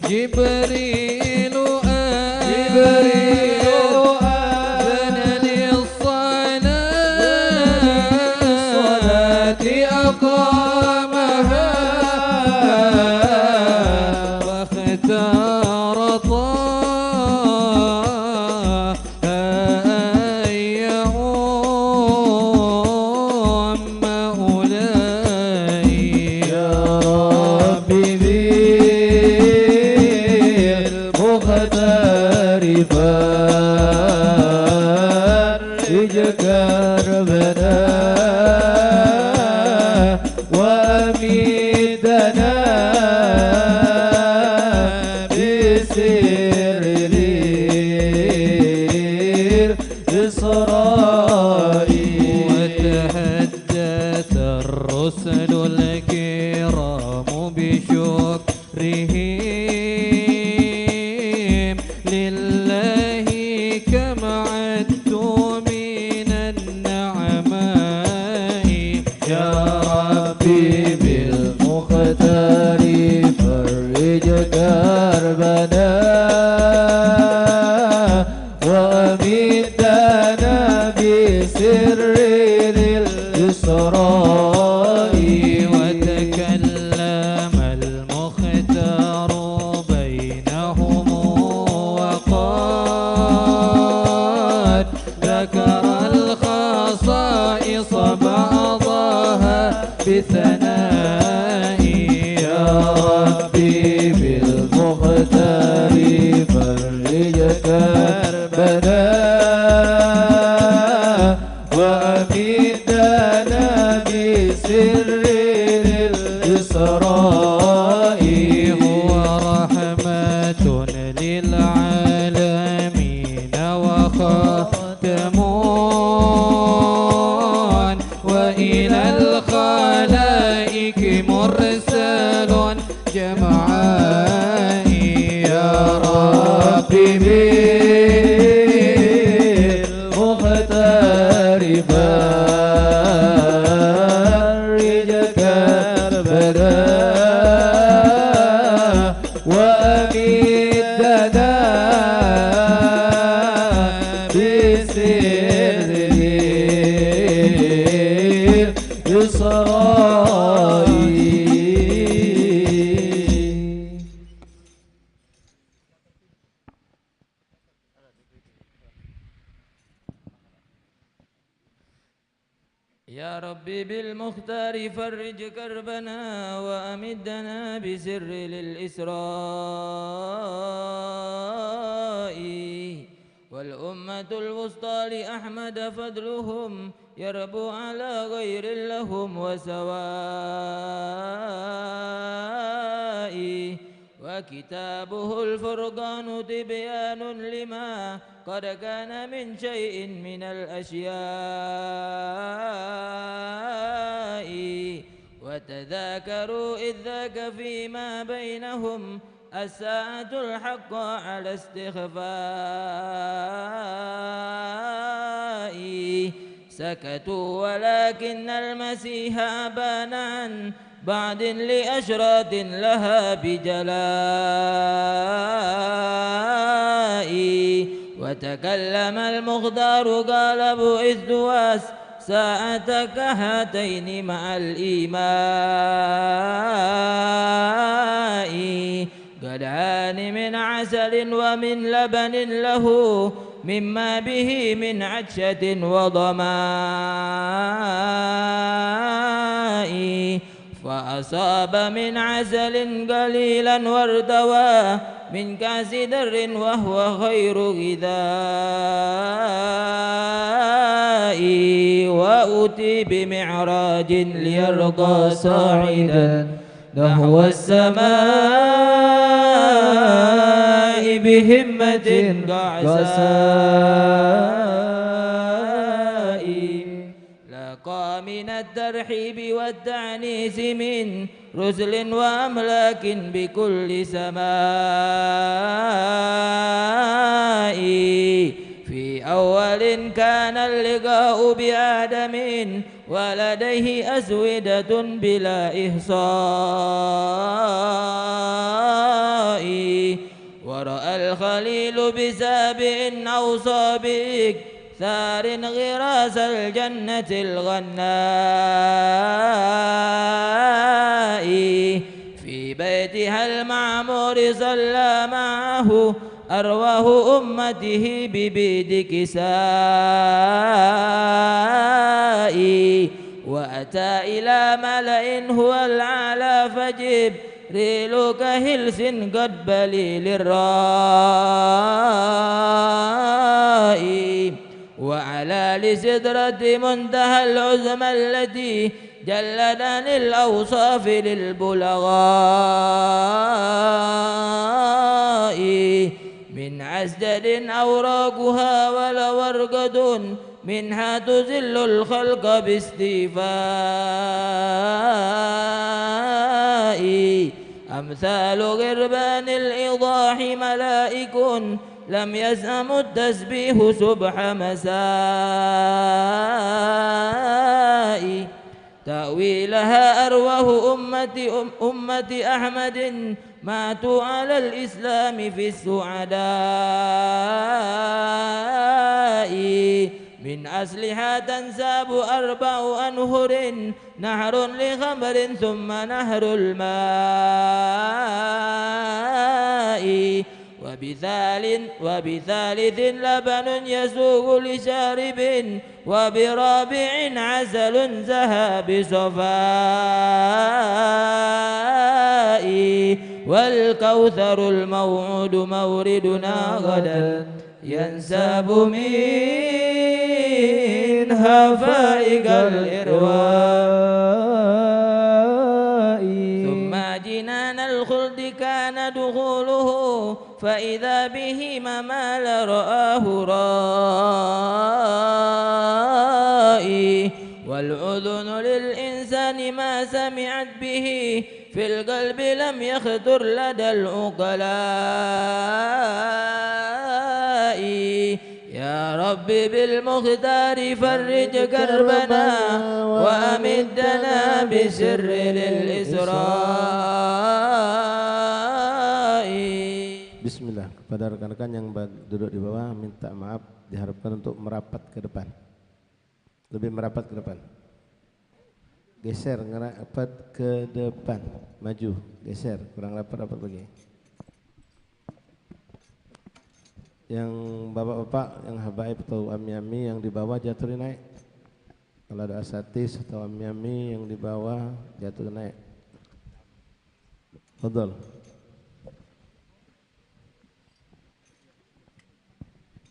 جبريل بنني الصلاة أقامها واختار طه أن يؤم مولاي يا ربي بالمختار فرج كربنا وأميتنا بسر الإسراء وتهجت الرسل الكرام بشكرهم لله كما عدت من النعماء يا ربي بالمختار فرج كربنا وأميتنا بسر الإسراء وتكلم المختار بينهم وقال ذكر الخصائص بعضها بثناء يا ربي بالمختار فرج كربنا وأميتنا بسر الإسراء هو رحمة للعالمين وخاتم وإلى الخلائق مرسل جمعاء يا ربي بالمختار فرج كربنا وأميتنا بسر الإسراء يا ربي بالمختار فرج كربنا وأمدنا بسر للإسراء والأمة الوسطى لأحمد فضلهم يربو على غير لهم وسواء وكتابه الفرقان تبيان لما قد كان من شيء من الأشياء وتذاكروا إذ ذاك فيما بينهم الساعة الحق على استخفاء سكتوا ولكن المسيح أبان عن بعد لأشراط لها بجلاء وتكلم المختار قال بئست واس ساعتك هاتين مع الإيماء قدعان من عسل ومن لبن له مما به من عطشة وظماء فأصاب من عسل قليلا وارتوى من كاس در وهو خير غذاء وأتي بمعراج ليرقى صاعدا نحو السماء بهمة قعساء لقى من الترحيب والتعنيس من رسل وأملاك بكل سماء في أول كان اللقاء بآدم ولديه أسودة بلا إحصاء ورأى الخليل بسابع أوصى بإكثار غراس الجنة الغناء في بيتها المعمور صلى معه أرواه أمته ببيد كساء وأتى إلى ملأ هو الأعلى فجبريل كهلس قد بلي للراء وعلى لسدرة منتهى العزمى التي جلت عن الأوصاف للبلغاء من عسجد أوراقها ولورقة منها تزل الخلق باستيفاء أمثال غربان الإيضاح ملائك لم يسأم التسبيح سبح مساء تأويلها أرواه أمة أحمد ماتوا على الإسلام في السعداء من أصلها تنساب 4 أنهر نهر لخمر ثم نهر الماء وبثالث لبن يسوق لشارب وبرابع عسل زهى بصفاء والكوثر الموعود موردنا غدا ينساب منها فائق الإرواء ثم جنان الخلد كان دخوله فإذا به ممال رآه رائي والأذن للإنسان ما سمعت به في القلب لم يخطر لدى العقلاء يا رب بالمختار فرج كربنا وأمدنا بسر للإسراء. Bismillah. Kepada rekan-rekan yang duduk di bawah minta maaf, diharapkan untuk merapat ke depan, lebih merapat ke depan, geser merapat ke depan, maju, geser, kurang rapat lagi. Yang bapak-bapak, yang habaib atau ami-ami yang di bawah jatuh naik. Kalau ada asatis atau ami-ami yang di bawah jatuh naik. Fadhal.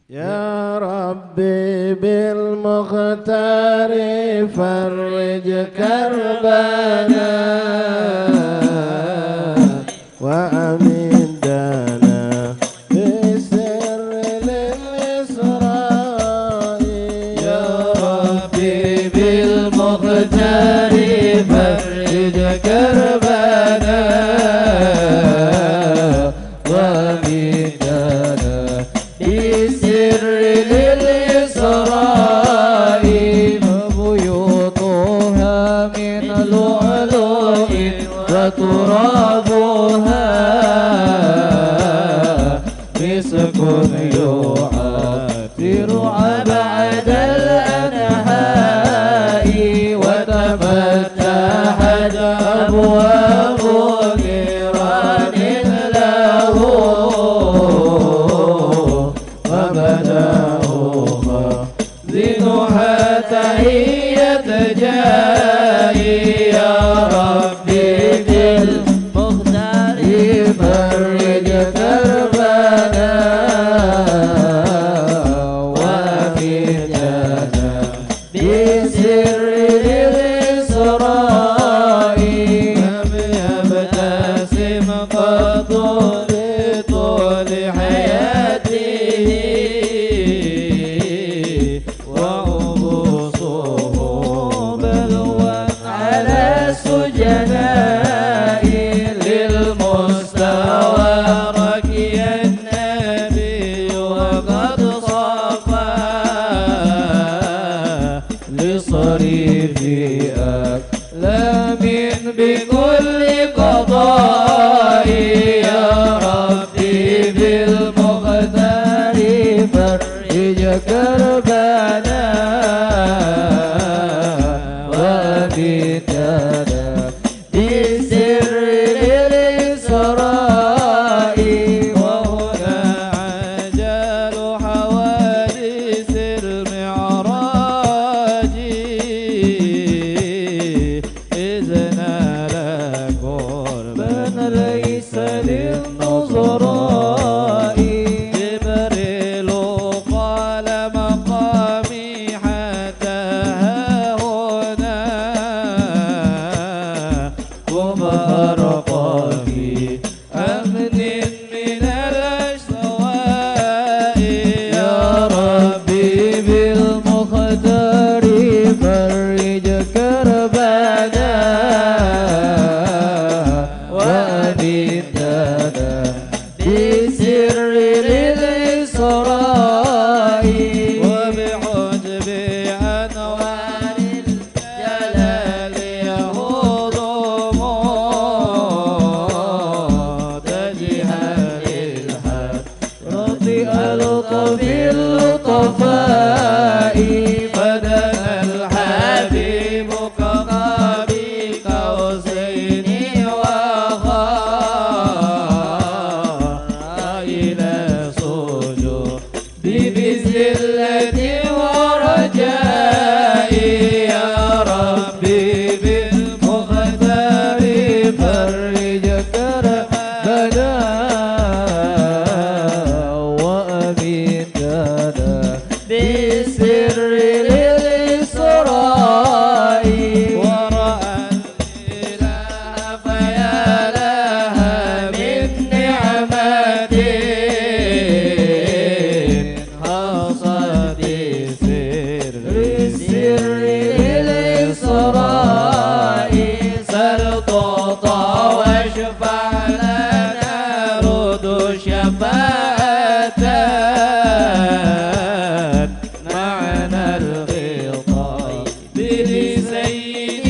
Ya Rabbi bil mukhtari farrij karbana wa amidana bisir lil isra'i. Ya Rabbi bil mukhtari farrij karbana wa amidana bisir lil isra'i. Buyutuha min lu'lu'in wa turabuha miskun yu'atiru ab'ada al-anha'i wa tafattahat abwabu niranin lahu ذنوها تحية جاي. يا ربي بالمختار فرج كربنا وأمدنا بسر الإسراء. لم يبتسم قط بطول حياته السجناء للمستوى ركي النبي وقد صفى لصريف بسر الإسراء وبعجب أنوار الجلال يهود متجها للحضرة ألطف اللطفاء فدنا الحبيب كقاب قوسين وخاء إلى سجود بذلة ورجاء يا ربي بالمختار فرج كربنا وأميتنا بسر الإسراء ورأى الإله فيا لها من نعمة حصد سر الإسراء سل تعطى واشفع لنا رد شفاعة معنا الغطاء بلسيد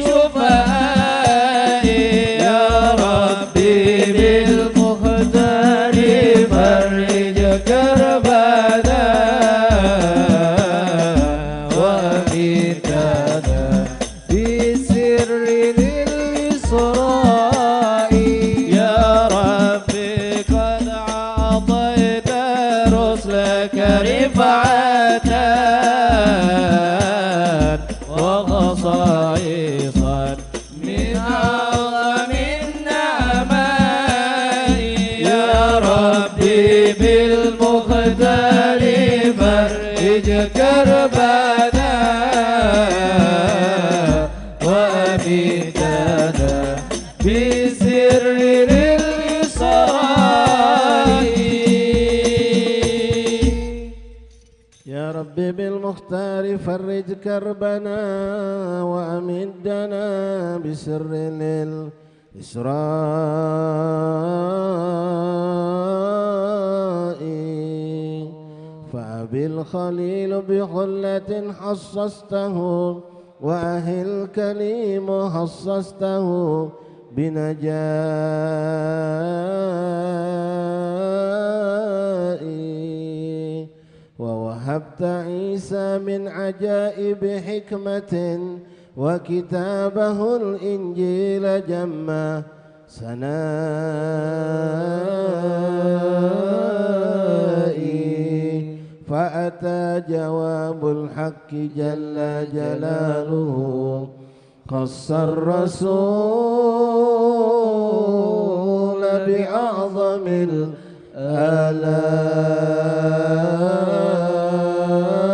شفاء يا ربي بالمختار فرج كربنا وأميتنا بسر الإسراء يا ربي قد أعطيت رسلك رفعة وخصائصا من أعظم النعماء يا ربي بالمختار فرج كربنا وأميتنا بسر الإسراء يا ربي بالمختار فرج كربنا وأمدنا بسر الإسراء فأبي الخليل بخلة حصصته وأهل الكليم حصصته بنجائي ووهبت عيسى من عجائب حكمة وكتابه الإنجيل جمّا سنائي فأتى جواب الحق جل جلاله خص الرسول بأعظم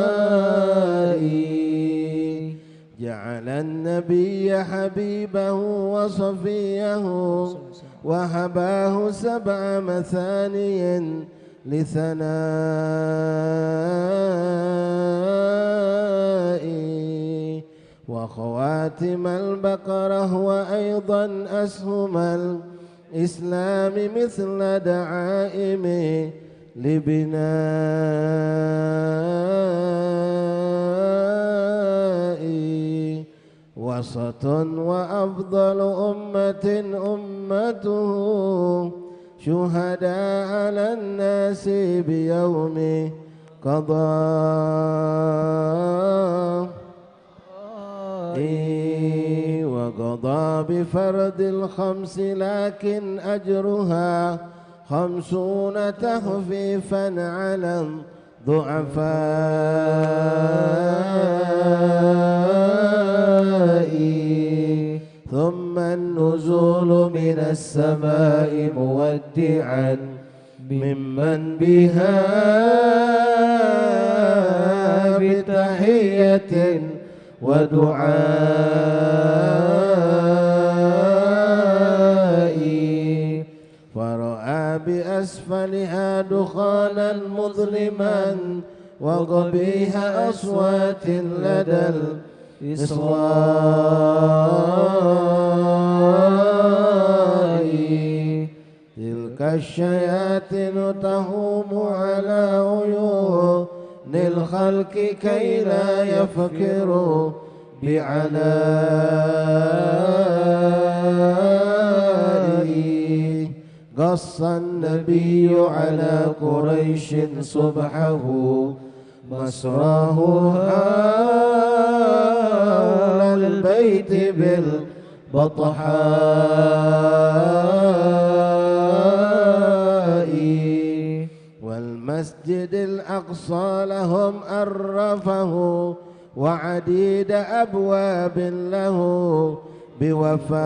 الآلاء جعل النبي حبيبه وصفيه وهباه 7 مثاني لثنائي وخواتم البقرة وأيضا أسهم الإسلام مثل دعائم لبنائي وسط وأفضل أمة أمته شهداء على الناس بيوم قضاء وقضى بفرض الخمس لكن أجرها 50 تخفيفا على الضعفاء ثم النزول من السماء مودعا ممن بها بتحية ودعاء فرأى بأسفلها دخانا مظلما وقبيح أصوات لدى الإصغاء تلك الشياطين تهوم على عيون الخلق كي لا يفكروا بعلائه. قص النبي على قريش صبحه مسراه حول البيت بالبطحاء، والمسجد الأقصى لهم أرفه وعديد أبواب له بوفائي.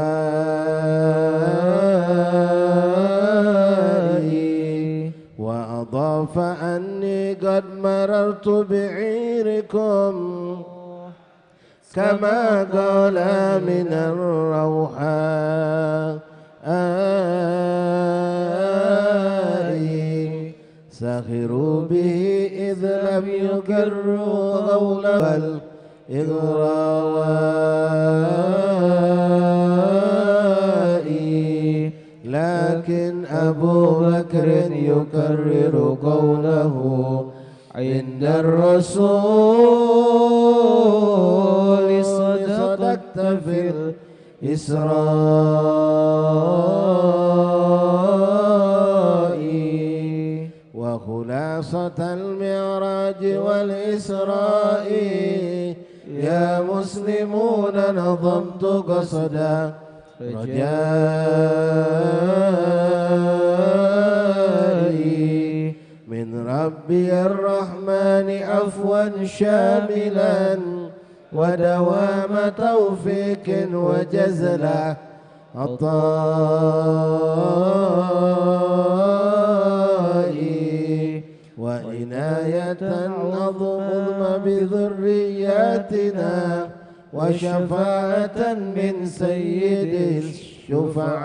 وأضاف أني قد مررت بعيركم كما قال من الروحاء سخروا به إذ لم يكروا قول الإغراء، لكن أبو بكر يكرر قوله عند الرسول صدقت في الإسراء. وخلاصة المعراج والإسراء يا مسلمون نظمت قصدا رجائي من ربي الرحمن عفوا شاملا ودوام توفيق وجزلا عطائي، وعناية عظم بذرياتنا وشفاعة من سيد الشفعاء،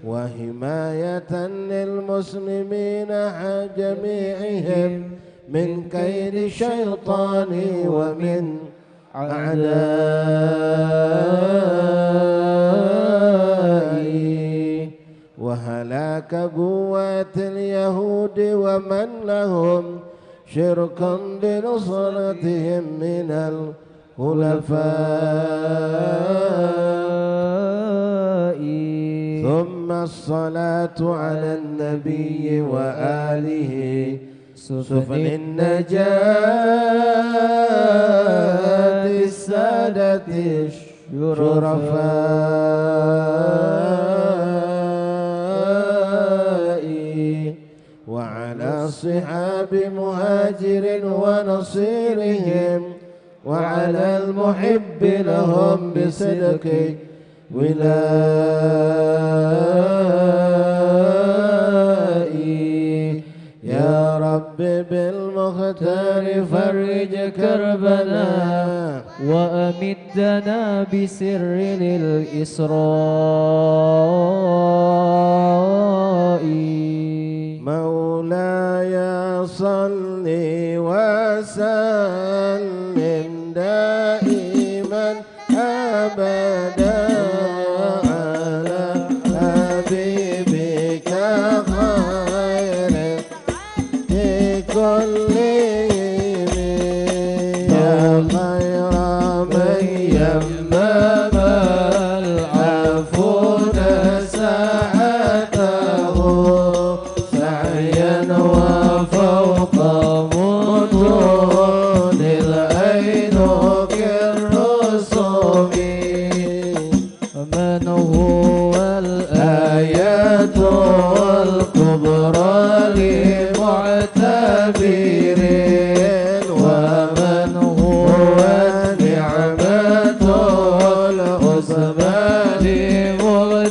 وحماية للمسلمين جميعهم من كيد شيطان ومن أعدائي، وهلاك قوات اليهود ومن لهم شرك بنصرتهم من الخلفاء. ثم الصلاة على النبي وآله سفن النجاة السادة الشرفاء، وعلى صحاب مهاجر ونصيرهم، وعلى المحب لهم بصدق ولائي. يا رب بالمختار فرج كربنا وأمدنا بسر للإسراء. مولاي صل وسلم دائما أبدا على حبيبك خير كلهم، يا خير من يمم العفو ساعته سعيا وفوق متون العينك الرسوم. من هو الآيات الكبرى لمعتبرين، ومن هو النعمة العظمى لمغتنمين.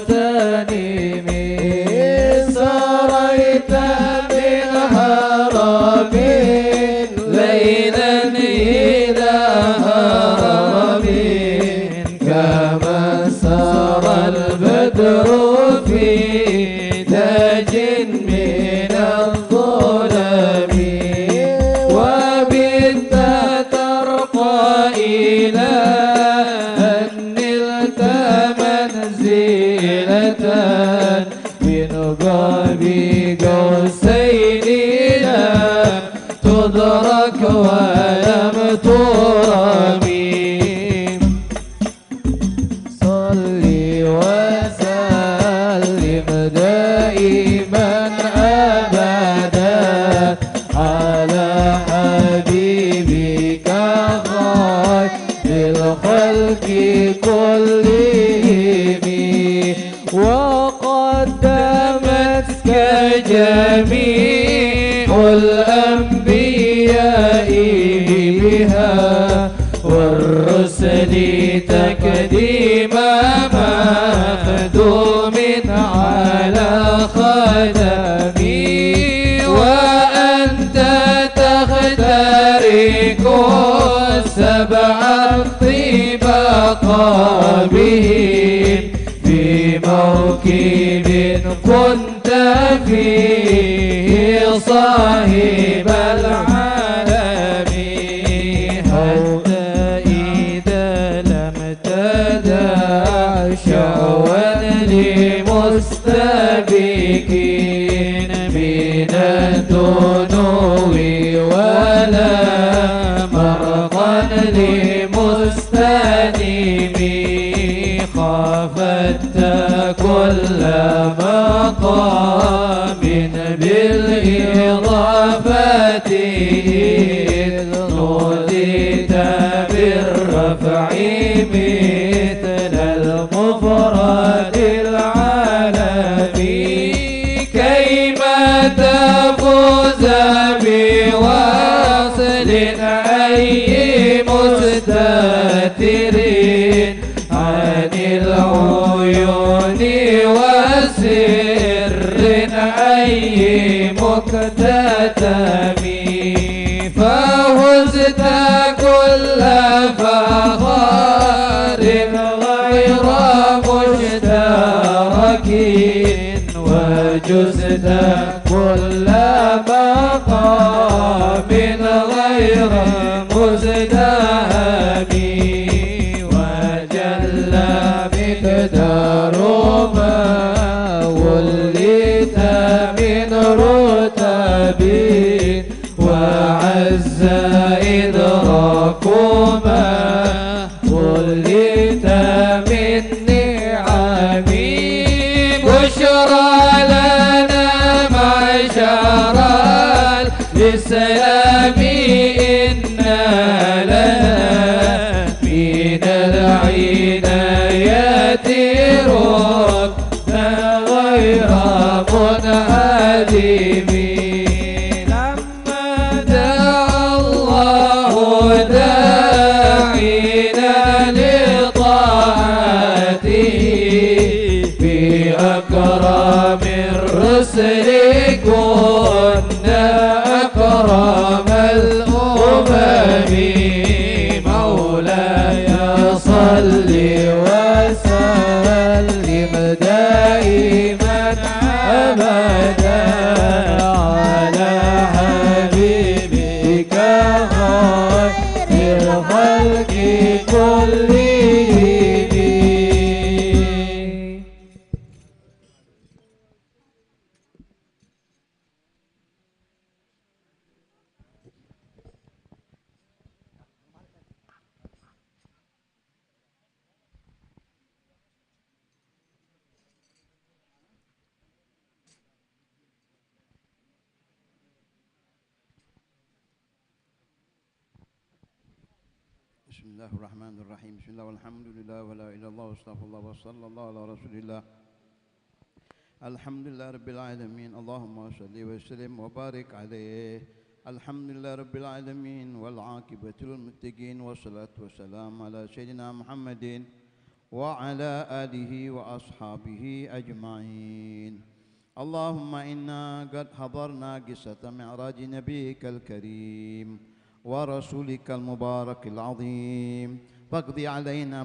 سريت من هرم ليلا إلى هرم كما سار البدر في تاج من الظلم، وبت ترقى إلى أن نلت ولم ترمي صل وسلم دائما أبدا على حبيبك خير الخلق كلهم وقدمتك جميع الأنبياء بها والرسل تقديما مخدوم على خدمي وأنت تخترق السبع الطباق بهم في موكب كنت فيه صاحب العالم حتى إذا لم تدع شعوا لمستبكين من الدنو ولا مرقا لمستنيم خافت كل مقام بالإضافة نوديت بالرفع مثل المفرد العالمي كيما تفوز بواصل أي مستترين عن العيون وسر أي مكتتم فهزت كل فخار غير مشترك وجزت كل مقام غير مزدهم وجل مقدار ما وليت من رتب وعز إدراك ما وليت من نعم بشرى لنا معشر الإسلام إنا لنا من العنايات ركنا غير منهدم لما دعا الله داعينا لطاعته بأكرم الرسل كنا أكرم الأمم مولاي صل وسلم دائما أبدا على حبيبك خير الخلق كلهم. Bismillahirrahmanirrahim. Bismillah walhamdulillah wa la ilaha illallah wa astaghfirullah wa sallallahu ala rasulillah. Alhamdulillah rabbil alamin. Allahumma salli wa sallim wa barik alayh. Alhamdulillah rabbil alamin wal aqibatu lil muttaqin wa salatu wa salam ala sayyidina Muhammadin wa ala alihi wa ashabihi ajma'in. Allahumma inna qad hadarna qissata mi'raj nabiyyikal karim ورسولك المبارك العظيم فاقضي علينا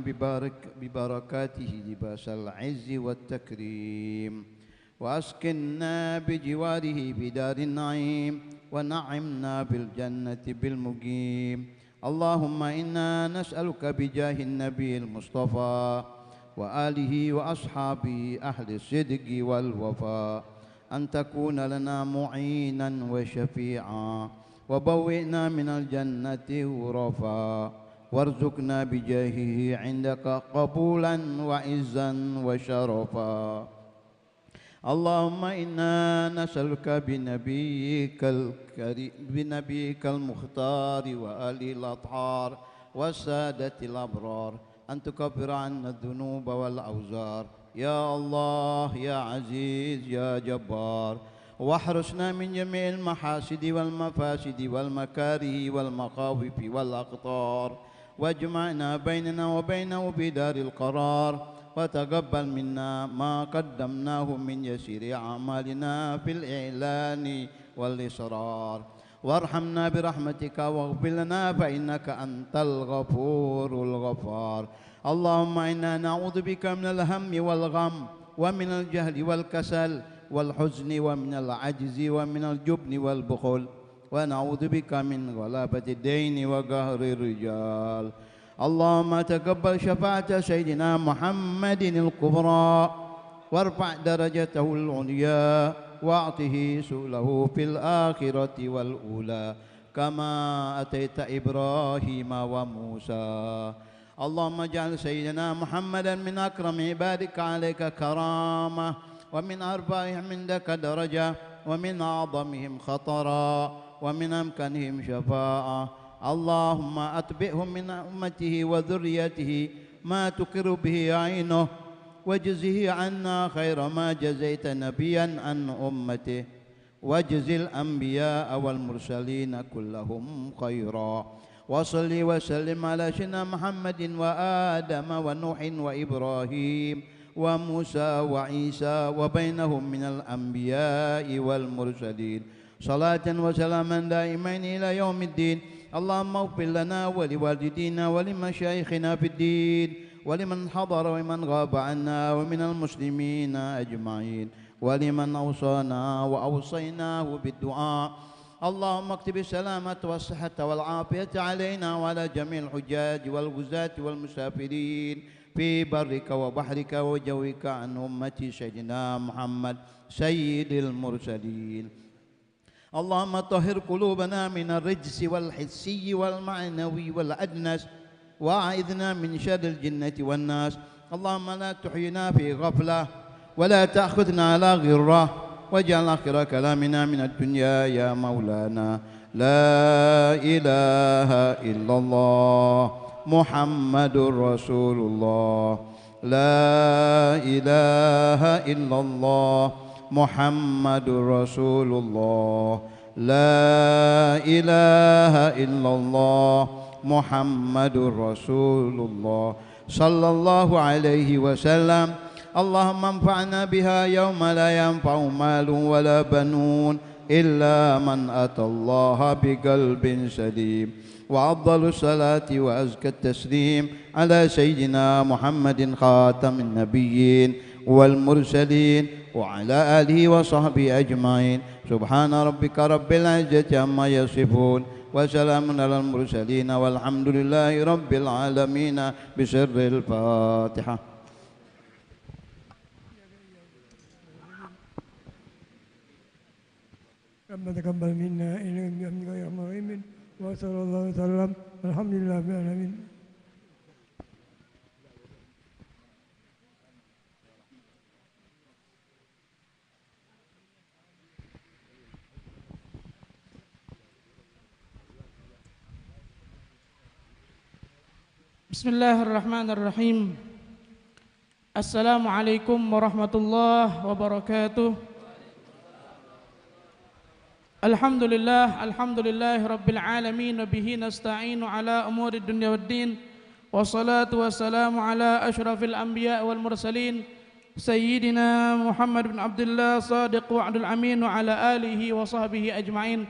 ببركاته لباس العز والتكريم وأسكننا بجواره بدار النعيم ونعمنا بالجنة بالمقيم. اللهم إنا نسألك بجاه النبي المصطفى وآله وأصحابه أهل الصدق والوفاء أن تكون لنا معينا وشفيعا وبوئنا من الجنة غرفا وارزقنا بجاهه عندك قبولا وعزا وشرفا اللهم إنا نسألك بنبيك المختار وآله الأطهار والسادة الأبرار أن تكفر عنا الذنوب والأوزار يا الله يا عزيز يا جبار واحرسنا من جميع المحاسد والمفاسد والمكاره والمخاوف والأخطار واجمعنا بيننا وبينه في دار القرار وتقبل منا ما قدمناه من يسير أعمالنا في الإعلان والإصرار وارحمنا برحمتك واغفر لنا فإنك أنت الغفور الغفار اللهم إنا نعوذ بك من الهم والغم ومن الجهل والكسل والحزن ومن العجز ومن الجبن والبخل ونعوذ بك من غلبة الدين وقهر الرجال اللهم تقبل شفاعة سيدنا محمد الكبرى وارفع درجته العليا واعطه سؤله في الآخرة والأولى كما أتيت إبراهيم وموسى اللهم اجعل سيدنا محمدا من أكرم عبادك عليك كرامة ومن أرفعهم عندك درجة ومن أعظمهم خطرا ومن أمكنهم شفاعة اللهم أتبعهم من أمته وذريته ما تقر به عينه واجزه عنا خير ما جزيت نبيا عن أمته واجز الأنبياء والمرسلين كلهم خيرا وصل وسلم على سيدنا محمد وآدم ونوح وإبراهيم وموسى وعيسى وبينهم من الأنبياء والمرسلين صلاة وسلاما دائمين إلى يوم الدين اللهم اغفر لنا ولوالدينا ولمشايخنا في الدين ولمن حضر ومن غاب عنا ومن المسلمين أجمعين ولمن أوصانا وأوصيناه بالدعاء اللهم اكتب السلامة والصحة والعافية علينا وعلى جميع الحجاج والغزاة والمسافرين في برك وبحرك وجوك عن أمة سيدنا محمد سيد المرسلين اللهم طهر قلوبنا من الرجس والحسي والمعنوي والأدنس وأعذنا من شر الجنة والناس اللهم لا تحينا في غفلة ولا تأخذنا على غرة واجعل آخر كلامنا من الدنيا يا مولانا لا إله إلا الله محمد رسول الله لا إله إلا الله محمد رسول الله لا إله إلا الله محمد رسول الله صلى الله عليه وسلم اللهم انفعنا بها يوم لا ينفع مال ولا بنون إلا من أتى الله بقلب سليم وأفضل الصلاة وأزكى التسليم على سيدنا محمد خاتم النبيين والمرسلين وعلى آله وصحبه أجمعين سبحان ربك رب العزة عما يصفون وسلام على المرسلين والحمد لله رب العالمين بسر الفاتحة. ربنا تقبل منا إنك بحمدك يا أرحم الراحمين وصلى الله وسلم الحمد لله رب العالمين. Bismillahirrahmanirrahim. Assalamualaikum warahmatullahi wabarakatuh. Alhamdulillahi rabbil alamin wa bihi nasta'inu ala umurid dunya waddin wassalatu wassalamu ala ashrafil anbiya wal mursalin sayyidina Muhammad bin Abdullah sadiq wa'dul amin wa ala alihi wa sahbihi ajma'in.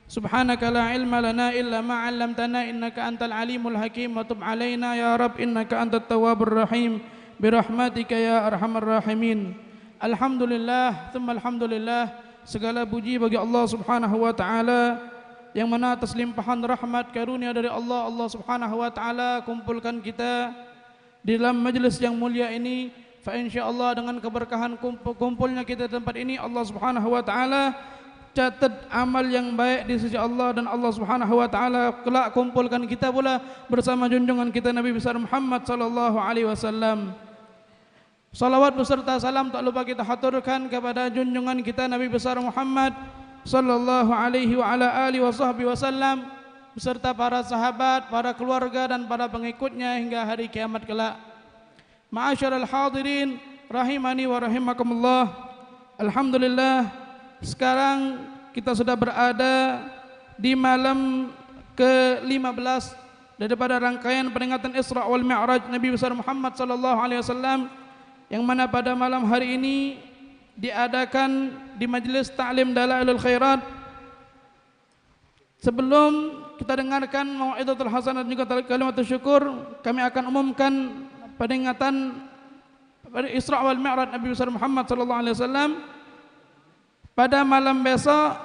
Subhanaka la ilma lana illa ma 'allamtana innaka antal alimul hakim wa tub 'alaina ya rab innaka antat tawwabur rahim bi rahmatika ya arhamar rahimin. Alhamdulillah thumma alhamdulillah, segala puji bagi Allah Subhanahu wa taala yang mana atas limpahan rahmat karunia dari Allah Subhanahu wa taala kumpulkan kita di dalam majelis yang mulia ini. Fa insyaallah dengan keberkahan kumpulnya kita di tempat ini, Allah Subhanahu wa taala catat amal yang baik di sisi Allah dan Allah Subhanahu wa taala kelak kumpulkan kita pula bersama junjungan kita Nabi besar Muhammad sallallahu alaihi wasallam. Salawat beserta salam tak lupa kita haturkan kepada junjungan kita Nabi besar Muhammad sallallahu alaihi wa ala alihi wasallam beserta para sahabat, para keluarga dan para pengikutnya hingga hari kiamat kelak. Ma'asyiral hadirin rahimani wa rahimakumullah. Alhamdulillah, sekarang kita sudah berada di malam ke-15 daripada rangkaian peringatan Isra wal Mi'raj Nabi besar Muhammad sallallahu alaihi wasallam, yang mana pada malam hari ini diadakan di Majlis Ta'lim Dalailul Khairat. Sebelum kita dengarkan mau'izatul hasanah dan juga kalimat syukur, kami akan umumkan peringatan Isra wal Mi'raj Nabi besar Muhammad sallallahu alaihi wasallam. Pada malam besok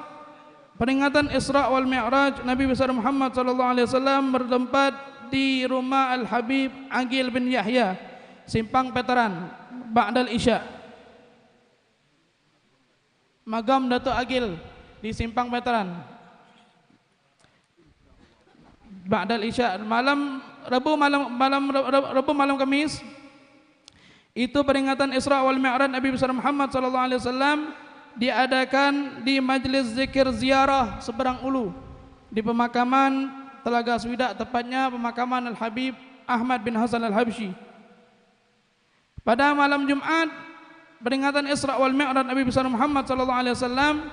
peringatan Isra wal Mi'raj Nabi besar Muhammad sallallahu alaihi wasallam bertempat di rumah Al Habib Agil bin Yahya, Simpang Veteran, ba'dal Isya. Magam Datuk Agil di Simpang Veteran, ba'dal Isya. Rabu malam Kamis itu peringatan Isra wal Mi'raj Nabi besar Muhammad sallallahu alaihi wasallam diadakan di Majlis Zikir Ziarah Seberang Ulu di pemakaman Telaga Swidak, tepatnya pemakaman Al Habib Ahmad bin Hasan Al Habsyi. Pada malam Jumat peringatan Isra wal Mi'raj Nabi besar Muhammad sallallahu alaihi wasallam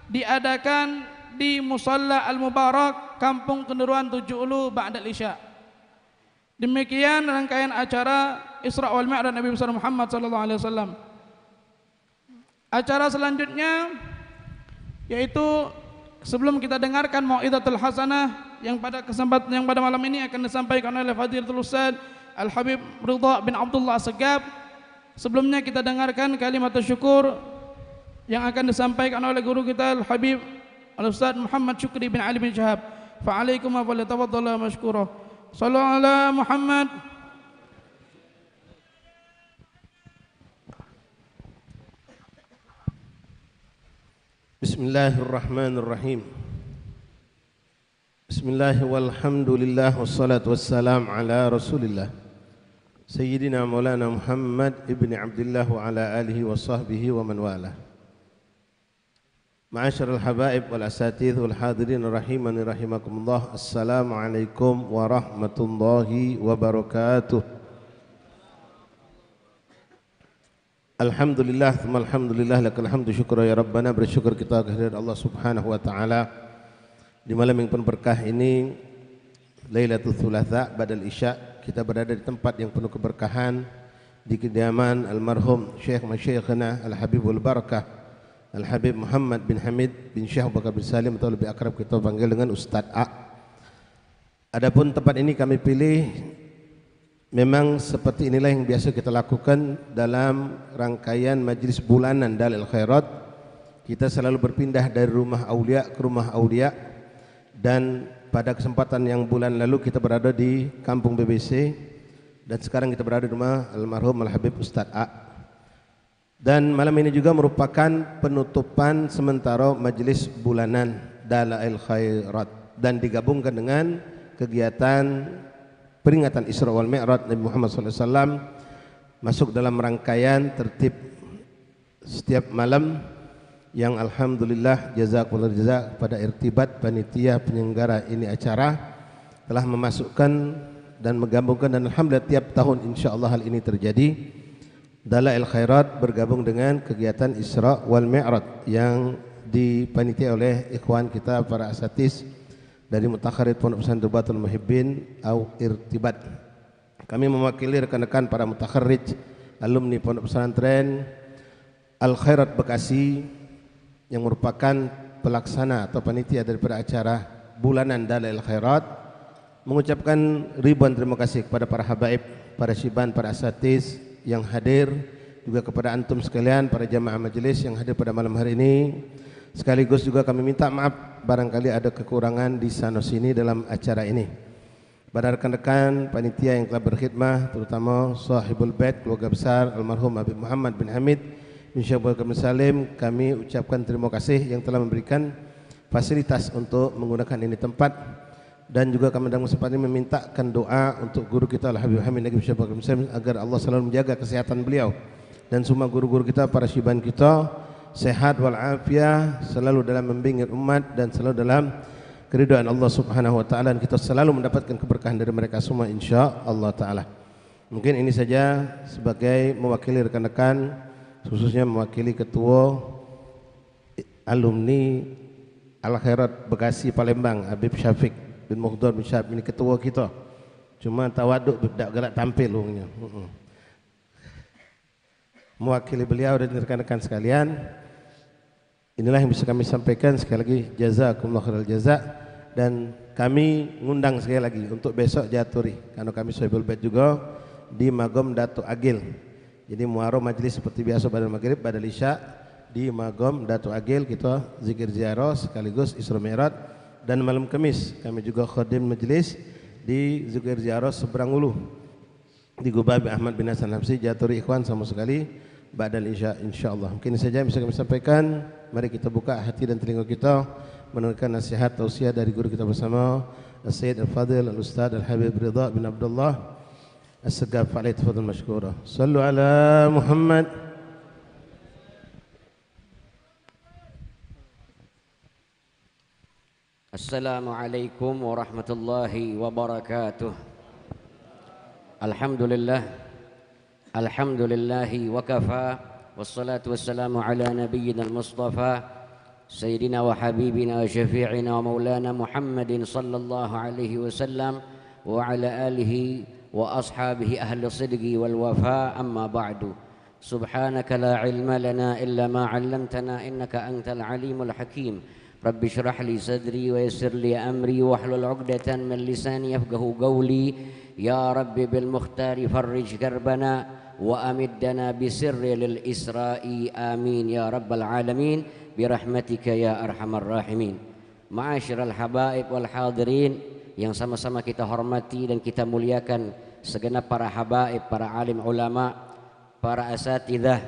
diadakan di Musalla Al Mubarak, Kampung Kenderuan 7 Ulu, ba'dal Isya. Demikian rangkaian acara Isra wal Mi'raj Nabi besar Muhammad sallallahu alaihi wasallam. Acara selanjutnya yaitu sebelum kita dengarkan mau'izatul hasanah yang pada malam ini akan disampaikan oleh Fadilatul Ustaz Al Habib Ridha bin Abdullah Segab. Sebelumnya kita dengarkan kalimat syukur yang akan disampaikan oleh guru kita Al Habib Al Ustaz Muhammad Syukri bin Ali bin Syahab. Fa'alaikum wa falyatafaddal mashkura. Sallu ala Muhammad. Bismillahirrahmanirrahim. Bismillah walhamdulillah wassalatu wassalam ala Rasulillah Sayyidina Maulana Muhammad ibn Abdullah wa ala alihi wa sahbihi wa man wala. Ma'asyiral habaib wal asatidz wal hadirin rahimani rahimakumullah. Assalamualaikum warahmatullahi wabarakatuh. Alhamdulillah, alhamdulillah, lakal hamdu syukur ya Rabbana. Bersyukur kita kehadirat Allah Subhanahu wa taala di malam yang penuh berkah ini, Lailatul Thulatha ba'dal Isya. Kita berada di tempat yang penuh keberkahan, di kediaman almarhum Syekh Masyayikhna Al Habibul Barakah Al Habib Muhammad bin Hamid bin Syekh Bakar bin Salim, atau lebih akrab kita panggil dengan Ustaz A. Adapun tempat ini kami pilih memang seperti inilah yang biasa kita lakukan dalam rangkaian majlis bulanan Dalail Khairat. Kita selalu berpindah dari rumah aulia ke rumah aulia, dan pada kesempatan yang bulan lalu kita berada di Kampung BBC, dan sekarang kita berada di rumah almarhum Al Habib Ustaz A. Dan malam ini juga merupakan penutupan sementara majlis bulanan Dalail Khairat, dan digabungkan dengan kegiatan peringatan Isra wal Mi'raj Nabi Muhammad SAW, masuk dalam rangkaian tertib setiap malam yang alhamdulillah jazakumullah jazak kepada irtibat panitia penyelenggara ini acara telah memasukkan dan menggabungkan, dan alhamdulillah tiap tahun insyaallah hal ini terjadi. Dalail Khairat bergabung dengan kegiatan Isra wal Mi'raj yang dipanitia oleh ikhwan kita para asatiz dari Mutakharid Pondok Pesantren Batul Muhibbin atau Irtibat. Kami mewakili rekan-rekan para mutakharrij alumni Pondok Pesantren Al Khairat Bekasi yang merupakan pelaksana atau panitia daripada acara bulanan Dalail Khairat, mengucapkan ribuan terima kasih kepada para habaib, para syiban, para asatiz yang hadir, juga kepada antum sekalian para jamaah majelis yang hadir pada malam hari ini. Sekaligus juga kami minta maaf barangkali ada kekurangan di sana sini dalam acara ini. Pada rekan-rekan panitia yang telah berkhidmah, terutama sahibul bait keluarga besar almarhum Habib Muhammad bin Hamid bin Syekh Abdul Salim, kami ucapkan terima kasih yang telah memberikan fasilitas untuk menggunakan ini tempat, dan juga kami dalam kesempatan ini memintakan doa untuk guru kita Al-Habib Hamid Nagib Syekh Abdul Salim agar Allah selalu menjaga kesehatan beliau dan semua guru-guru kita, para syiban kita sehat walafiat, selalu dalam membimbing umat dan selalu dalam keridhaan Allah Subhanahu wa taala, dan kita selalu mendapatkan keberkahan dari mereka semua insyaallah taala. Mungkin ini saja sebagai mewakili rekan-rekan, khususnya mewakili ketua alumni Al Khairat Bekasi Palembang Habib Syafiq bin Muhdar bin Syahab, ini ketua kita. Cuma tawaduk tak galak tampil orangnya. Mewakili beliau dan rekan-rekan sekalian, inilah yang bisa kami sampaikan. Sekali lagi jazakumullah khairal jaza, dan kami ngundang sekali lagi untuk besok Jaturi, karena kami Sohibul Bait juga di Magom Datuk Agil. Jadi muaro majlis seperti biasa pada maghrib, pada isya di Magom Datuk Agil kita zikir ziarah sekaligus Isra Mi'raj, dan malam Kamis kami juga khadim majlis di zikir ziarah Seberang Ulu di Gubabi Ahmad bin Hasan Habsyi Jaturi ikhwan sama sekali ba'dal isya insyaallah. Mungkin ini saja yang bisa kami sampaikan. Mari kita buka hati dan telinga kita mendengarkan nasihat tausiah dari guru kita bersama As-Sayyid Al-Fadil Al-Ustaz Al-Habib Ridha bin Abdullah As-Segaf. Alaihi tafadhal mashkura. Sallu ala Muhammad. Assalamualaikum warahmatullahi wabarakatuh. Alhamdulillah, alhamdulillahi wa kafa, wassalatu wassalamu ala nabiyyina al-mustafa sayyidina wa habibina wa syafi'ina wa maulana Muhammadin sallallahu alaihi wasallam wa ala alihi wa ashabihi ahli sidqi wal wafa, amma ba'du. Subhanaka la ilma lana illa ma 'allamtana innaka antal alimul hakim. Rabbi shrah li sadri wa yassir li amri wahlul 'uqdatan min lisani yafqahu qawli. Ya Rabbi bil mukhtari farrij karbana wa amiddana bisirri lil isra'i amin ya rabbal alamin birahmatika ya arhamar rahimin. Ma'asyiral habaib wal hadirin yang sama-sama kita hormati dan kita muliakan, segenap para habaib, para alim ulama, para asatidzah,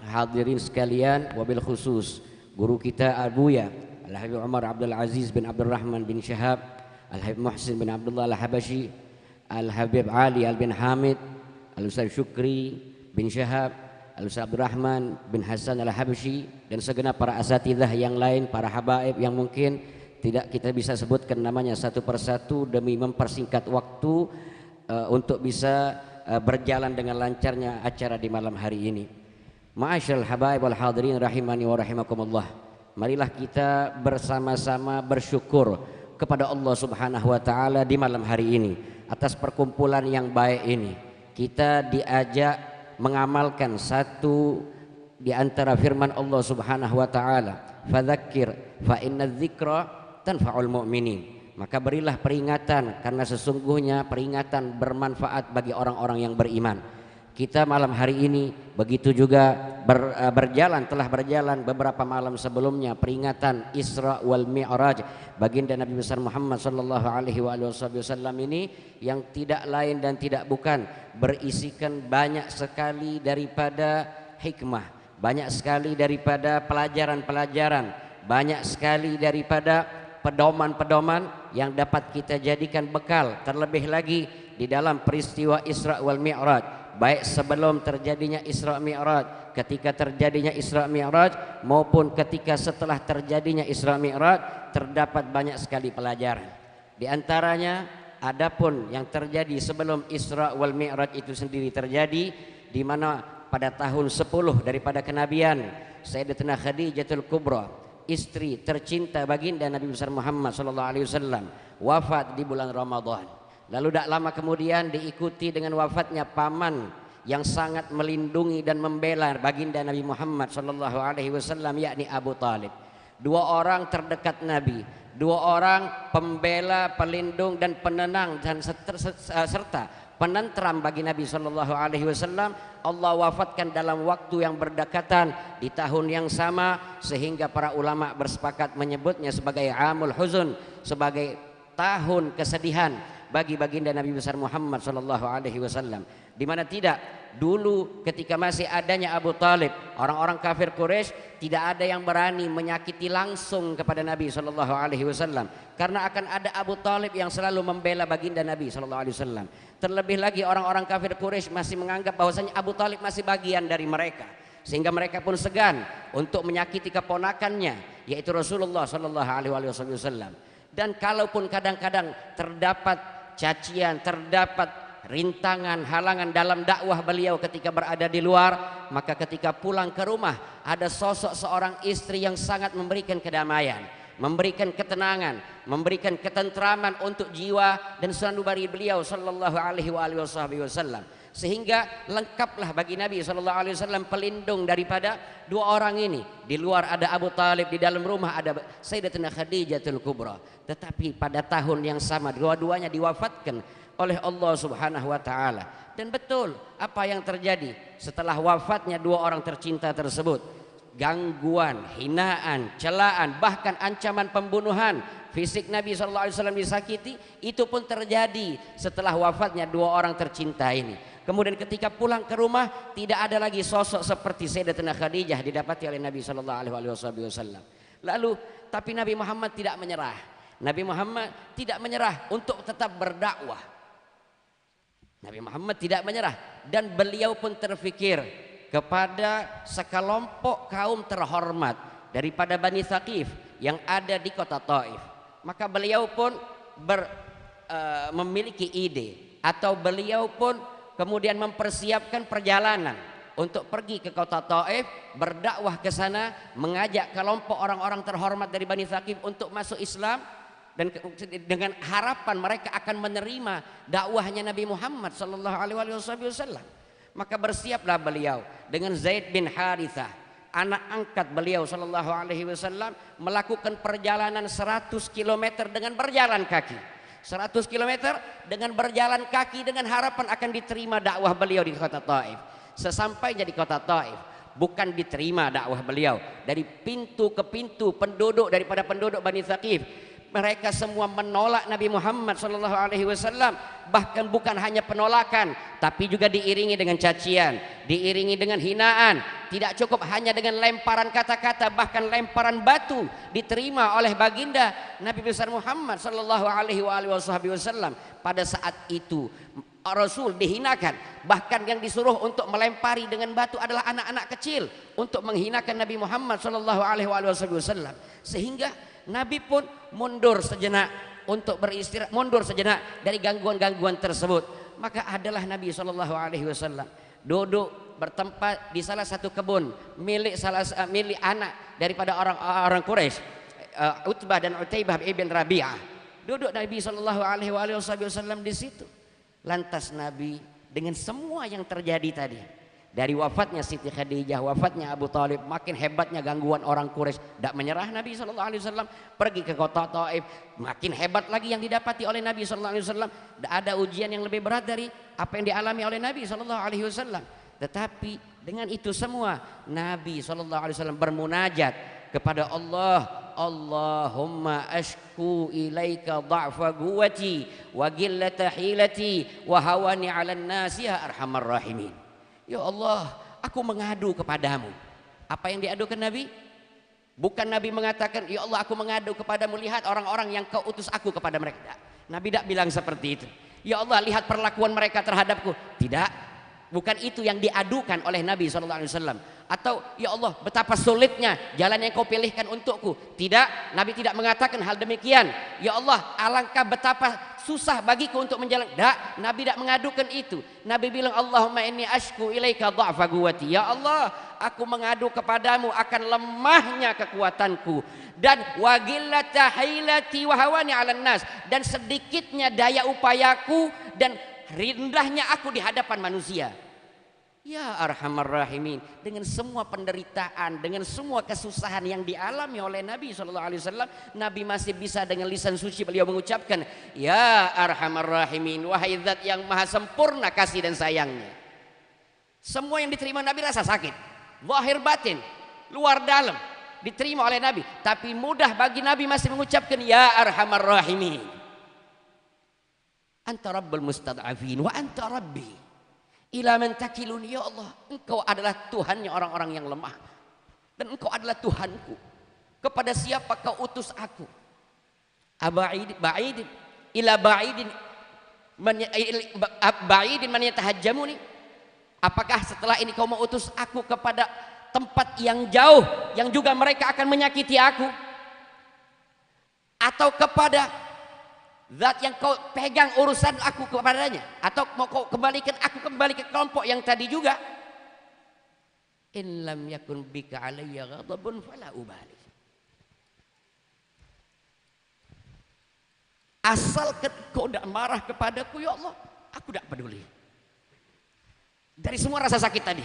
hadirin sekalian, wabil khusus guru kita Abuya Al-Habib Umar Abdul Aziz bin Abdul Rahman bin Syahab, Al-Habib Muhsin bin Abdullah Al-Habashi, Al-Habib Ali Al-Bin Hamid, Al-Ustaz Syukri bin Syahab, Al-Ustaz Abdul Rahman bin Hasan Al-Habashi, dan segenap para asatidzah yang lain, para habaib yang mungkin tidak kita bisa sebutkan namanya satu persatu demi mempersingkat waktu untuk bisa berjalan dengan lancarnya acara di malam hari ini. Ma'asyiral habaib wal hadirin rahimani wa rahimakumullah. Marilah kita bersama-sama bersyukur kepada Allah Subhanahu wa taala di malam hari ini atas perkumpulan yang baik ini. Kita diajak mengamalkan satu di antara firman Allah Subhanahu wa taala, fadzakir fa inna dzikra tanfa'ul mu'minin. Maka berilah peringatan, karena sesungguhnya peringatan bermanfaat bagi orang-orang yang beriman. Kita malam hari ini begitu juga telah berjalan beberapa malam sebelumnya peringatan Isra wal Mi'raj baginda Nabi besar Muhammad sallallahu alaihi wasallam ini, yang tidak lain dan tidak bukan berisikan banyak sekali daripada hikmah, banyak sekali daripada pelajaran-pelajaran, banyak sekali daripada pedoman-pedoman yang dapat kita jadikan bekal, terlebih lagi di dalam peristiwa Isra wal Mi'raj, baik sebelum terjadinya Isra Mi'raj, ketika terjadinya Isra Mi'raj, maupun ketika setelah terjadinya Isra Mi'raj, terdapat banyak sekali pelajaran. Di antaranya adapun yang terjadi sebelum Isra wal Mi'raj itu sendiri terjadi, di mana pada tahun 10 daripada kenabian Sayyidatina Khadijatul Kubra, istri tercinta baginda Nabi besar Muhammad sallallahu alaihi wasallam, wafat di bulan Ramadan. Lalu tak lama kemudian diikuti dengan wafatnya paman yang sangat melindungi dan membela baginda Nabi Muhammad sallallahu alaihi wasallam, yakni Abu Talib. Dua orang terdekat Nabi, dua orang pembela, pelindung dan penenang dan serta penentram bagi Nabi sallallahu alaihi wasallam, Allah wafatkan dalam waktu yang berdekatan di tahun yang sama, sehingga para ulama bersepakat menyebutnya sebagai Amul Huzun, sebagai tahun kesedihan bagi baginda Nabi besar Muhammad sallallahu alaihi wasallam, di mana tidak Dulu ketika masih adanya Abu Talib, orang-orang kafir Quraisy tidak ada yang berani menyakiti langsung kepada Nabi Shallallahu Alaihi Wasallam, karena akan ada Abu Talib yang selalu membela baginda Nabi Shallallahu Alaihi Wasallam. Terlebih lagi orang-orang kafir Quraisy masih menganggap bahwasanya Abu Talib masih bagian dari mereka, sehingga mereka pun segan untuk menyakiti keponakannya, yaitu Rasulullah Shallallahu Alaihi Wasallam. Dan kalaupun kadang-kadang terdapat cacian, terdapat rintangan, halangan dalam dakwah beliau ketika berada di luar, maka ketika pulang ke rumah ada sosok seorang istri yang sangat memberikan kedamaian, memberikan ketenangan, memberikan ketentraman untuk jiwa dan sanubari beliau sallallahu alaihi wasallam, sehingga lengkaplah bagi Nabi sallallahu alaihi wasallam pelindung daripada dua orang ini. Di luar ada Abu Talib, di dalam rumah ada Sayyidatina Khadijatul Kubra. Tetapi pada tahun yang sama dua-duanya diwafatkan oleh Allah Subhanahu wa taala. Dan betul apa yang terjadi setelah wafatnya dua orang tercinta tersebut. Gangguan, hinaan, celaan, bahkan ancaman pembunuhan, fisik Nabi SAW disakiti, itu pun terjadi setelah wafatnya dua orang tercinta ini. Kemudian ketika pulang ke rumah tidak ada lagi sosok seperti Sayyidatina Khadijah didapati oleh Nabi SAW. Lalu tapi Nabi Muhammad tidak menyerah. Nabi Muhammad tidak menyerah untuk tetap berdakwah. Nabi Muhammad tidak menyerah, dan beliau pun terfikir kepada sekelompok kaum terhormat daripada Bani Thaqif yang ada di kota Taif. Maka beliau pun memiliki ide, atau beliau pun kemudian mempersiapkan perjalanan untuk pergi ke kota Taif, berdakwah ke sana, mengajak kelompok orang-orang terhormat dari Bani Thaqif untuk masuk Islam, dan dengan harapan mereka akan menerima dakwahnya Nabi Muhammad sallallahu alaihi wasallam. Maka bersiaplah beliau dengan Zaid bin Harithah, anak angkat beliau sallallahu alaihi wasallam, melakukan perjalanan 100 km dengan berjalan kaki. 100 km dengan berjalan kaki dengan harapan akan diterima dakwah beliau di kota Taif. Sesampainya di kota Taif, bukan diterima dakwah beliau, dari pintu ke pintu penduduk daripada penduduk Bani Thaqif, mereka semua menolak Nabi Muhammad sallallahu alaihi wasallam. Bahkan bukan hanya penolakan, tapi juga diiringi dengan cacian, diiringi dengan hinaan. Tidak cukup hanya dengan lemparan kata-kata, bahkan lemparan batu diterima oleh baginda Nabi besar Muhammad sallallahu alaihi wasallam. Pada saat itu Rasul dihinakan, bahkan yang disuruh untuk melempari dengan batu adalah anak-anak kecil untuk menghinakan Nabi Muhammad sallallahu alaihi wasallam. Sehingga Nabi pun mundur sejenak untuk beristirahat, mundur sejenak dari gangguan-gangguan tersebut. Maka adalah Nabi Shallallahu Alaihi Wasallam duduk bertempat di salah satu kebun milik anak daripada orang Quraisy, Utbah dan Utaibah ibn Rabi'ah. Duduk Nabi Shallallahu Alaihi Wasallam di situ. Lantas Nabi dengan semua yang terjadi tadi, dari wafatnya Siti Khadijah, wafatnya Abu Talib, makin hebatnya gangguan orang Quraisy, tidak menyerah Nabi Shallallahu Alaihi Wasallam, pergi ke kota Taif, makin hebat lagi yang didapati oleh Nabi Shallallahu Alaihi Wasallam. Tidak ada ujian yang lebih berat dari apa yang dialami oleh Nabi Shallallahu Alaihi Wasallam. Tetapi dengan itu semua Nabi Shallallahu Alaihi Wasallam bermunajat kepada Allah. Allahumma ashku ilaika dha'fa quwwati wa qillata hilati wa hawani 'alan nasi ya arhamar rahimin. Ya Allah, aku mengadu kepadamu. Apa yang diadukan Nabi? Bukan Nabi mengatakan, ya Allah aku mengadu kepadamu, lihat orang-orang yang kau utus aku kepada mereka. Tidak. Nabi tidak bilang seperti itu. Ya Allah, lihat perlakuan mereka terhadapku. Tidak. Bukan itu yang diadukan oleh Nabi SAW. Atau ya Allah, betapa sulitnya jalan yang kau pilihkan untukku. Tidak, Nabi tidak mengatakan hal demikian. Ya Allah, alangkah betapa susah bagiku untuk menjalankan. Tidak, Nabi tidak mengadukan itu. Nabi bilang, Allahumma inni ashku ilaika dha'fa quwwati. Ya Allah, aku mengadu kepadamu akan lemahnya kekuatanku dan wa qillata hilati wa hawani 'alan nas, dan sedikitnya daya upayaku dan rendahnya aku di hadapan manusia. Ya arhamar rahimin, dengan semua penderitaan, dengan semua kesusahan yang dialami oleh Nabi SAW, Nabi masih bisa dengan lisan suci beliau mengucapkan, ya arhamar rahimin, wahai zat yang maha sempurna kasih dan sayangnya. Semua yang diterima Nabi rasa sakit, zahir batin, luar dalam, diterima oleh Nabi. Tapi mudah bagi Nabi masih mengucapkan, ya arhamar rahimin, anta rabbul mustad'afin wa anta rabbi. Ila man takiluni, ya Allah, engkau adalah Tuhannya orang-orang yang lemah. Dan engkau adalah Tuhanku. Kepada siapa kau utus aku? Ba'idin ila ba'idin ba'idin man yatahajjamuni. Apakah setelah ini kau mau utus aku kepada tempat yang jauh yang juga mereka akan menyakiti aku? Atau kepada zat yang kau pegang urusan aku kepadanya? Atau mau kau kembalikan aku kembali ke kelompok yang tadi juga? In lam yakun bika alayya ghadabun fala ubali. Asalkan kau tidak marah kepadaku, ya Allah, aku tidak peduli. Dari semua rasa sakit tadi,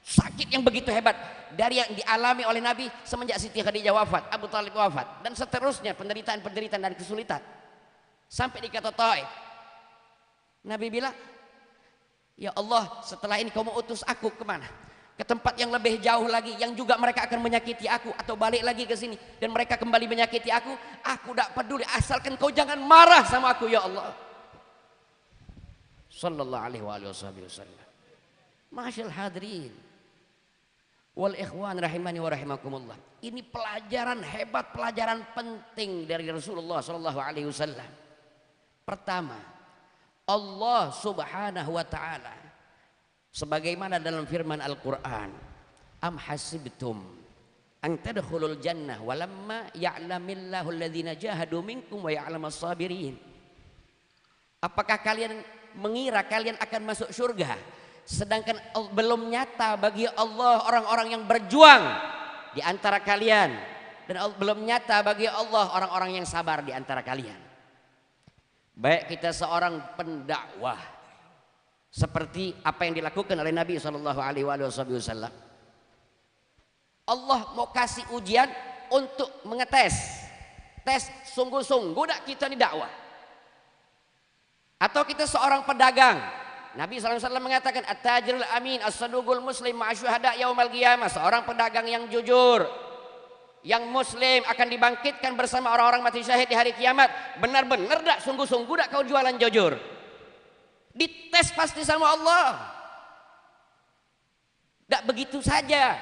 sakit yang begitu hebat, dari yang dialami oleh Nabi semenjak Siti Khadijah wafat, Abu Talib wafat, dan seterusnya penderitaan-penderitaan dan kesulitan sampai di kota Taif. Nabi bilang, ya Allah, setelah ini kau mau utus aku kemana? Ke tempat yang lebih jauh lagi, yang juga mereka akan menyakiti aku, atau balik lagi ke sini dan mereka kembali menyakiti aku tidak peduli, asalkan kau jangan marah sama aku, ya Allah. Sallallahu alaihi wasallam. Masyaallah hadirin wal ikhwan rahimani wa rahimakumullah. Ini pelajaran hebat, pelajaran penting dari Rasulullah sallallahu alaihi wasallam. Pertama, Allah Subhanahu wa taala sebagaimana dalam firman Al-Qur'an, am hasibtum an tadkhulul jannah walamma ya'lamillahu alladhina jahadu minkum wa ya'lamas sabirin. Apakah kalian mengira kalian akan masuk surga sedangkan belum nyata bagi Allah orang-orang yang berjuang di antara kalian, dan belum nyata bagi Allah orang-orang yang sabar di antara kalian? Baik kita seorang pendakwah seperti apa yang dilakukan oleh Nabi Shallallahu Alaihi Wasallam, Allah mau kasih ujian untuk mengetes, tes sungguh-sungguh tidak kita ini dakwah. Atau kita seorang pedagang, Nabi SAW mengatakan at-tajirul amin as-saduqul muslim ma'asyuhada yaumal qiyamah. Seorang pedagang yang jujur, yang muslim akan dibangkitkan bersama orang-orang mati syahid di hari kiamat. Benar-benar tak sungguh-sungguh tak kau jualan jujur? Dites pasti sama Allah. Tak begitu saja.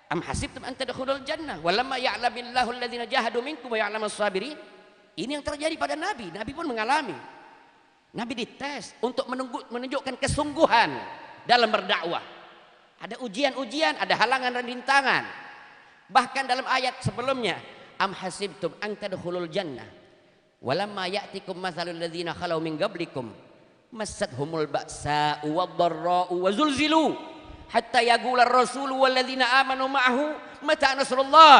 Am hasibtum an tadkhulul jannah walamma ya'lamillahu alladhina jahadu minkum wa ya'lamas sabirin. Ini yang terjadi pada Nabi. Nabi pun mengalami. Nabi dites untuk menunjukkan kesungguhan dalam berdakwah. Ada ujian-ujian, ada halangan dan rintangan. Bahkan dalam ayat sebelumnya, am hasibtum an tadkhulul jannah walamma ya'tikum mathalul ladzina khalau min qablikum massathumul ba'sa'u wad-dharra'u wa zulzilu hatta yaqula ar-rasulu wal ladzina amanu ma'ahu mata nasrullah